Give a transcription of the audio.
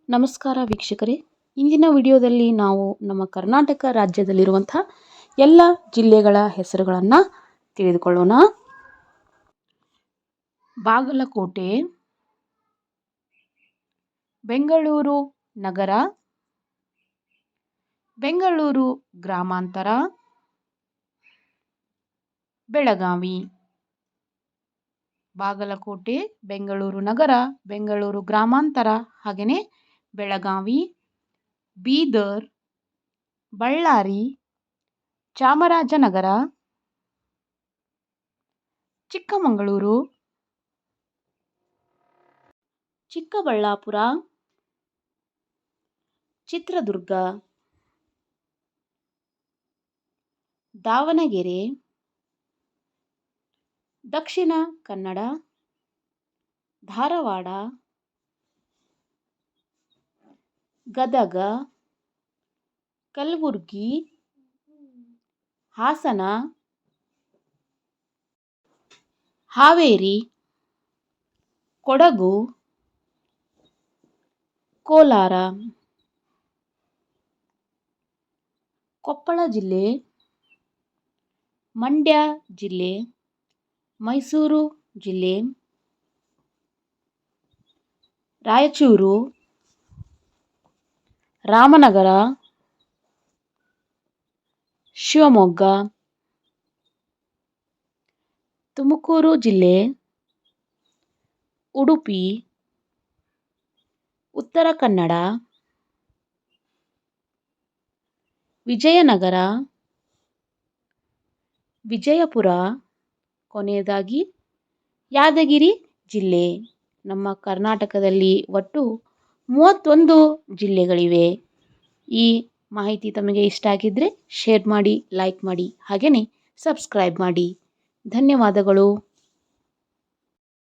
ನಮಸ್ಕಾರ ವೀಕ್ಷಕರೇ, ಇಂದಿನ ವಿಡಿಯೋದಲ್ಲಿ ನಾವು ನಮ್ಮ ಕರ್ನಾಟಕ ರಾಜ್ಯದಲ್ಲಿರುವಂಥ ಎಲ್ಲ ಜಿಲ್ಲೆಗಳ ಹೆಸರುಗಳನ್ನು ತಿಳಿದುಕೊಳ್ಳೋಣ. ಬಾಗಲಕೋಟೆ, ಬೆಂಗಳೂರು ನಗರ, ಬೆಂಗಳೂರು ಗ್ರಾಮಾಂತರ, ಬೆಳಗಾವಿ. ಬಾಗಲಕೋಟೆ, ಬೆಂಗಳೂರು ನಗರ, ಬೆಂಗಳೂರು ಗ್ರಾಮಾಂತರ, ಹಾಗೆಯೇ ಬೆಳಗಾವಿ, ಬೀದರ್, ಬಳ್ಳಾರಿ, ಚಾಮರಾಜನಗರ, ಚಿಕ್ಕಮಗಳೂರು, ಚಿಕ್ಕಬಳ್ಳಾಪುರ, ಚಿತ್ರದುರ್ಗ, ದಾವಣಗೆರೆ, ದಕ್ಷಿಣ ಕನ್ನಡ, ಧಾರವಾಡ, ಗದಗ, ಕಲಬುರಗಿ, ಹಾಸನ, ಹಾವೇರಿ, ಕೊಡಗು, ಕೋಲಾರ, ಕೊಪ್ಪಳ ಜಿಲ್ಲೆ, ಮಂಡ್ಯ ಜಿಲ್ಲೆ, ಮೈಸೂರು ಜಿಲ್ಲೆ, ರಾಯಚೂರು, ರಾಮನಗರ, ಶಿವಮೊಗ್ಗ, ತುಮಕೂರು ಜಿಲ್ಲೆ, ಉಡುಪಿ, ಉತ್ತರ ಕನ್ನಡ, ವಿಜಯನಗರ, ವಿಜಯಪುರ, ಕೊನೆಯದಾಗಿ ಯಾದಗಿರಿ ಜಿಲ್ಲೆ. ನಮ್ಮ ಕರ್ನಾಟಕದಲ್ಲಿ ಒಟ್ಟು 31 ಜಿಲ್ಲೆಗಳಿವೆ. ಈ ಮಾಹಿತಿ ತಮಗೆ ಇಷ್ಟ ಆಗಿದ್ದರೆ ಶೇರ್ ಮಾಡಿ, ಲೈಕ್ ಮಾಡಿ, ಹಾಗೆಯೇ ಸಬ್ಸ್ಕ್ರೈಬ್ ಮಾಡಿ. ಧನ್ಯವಾದಗಳು.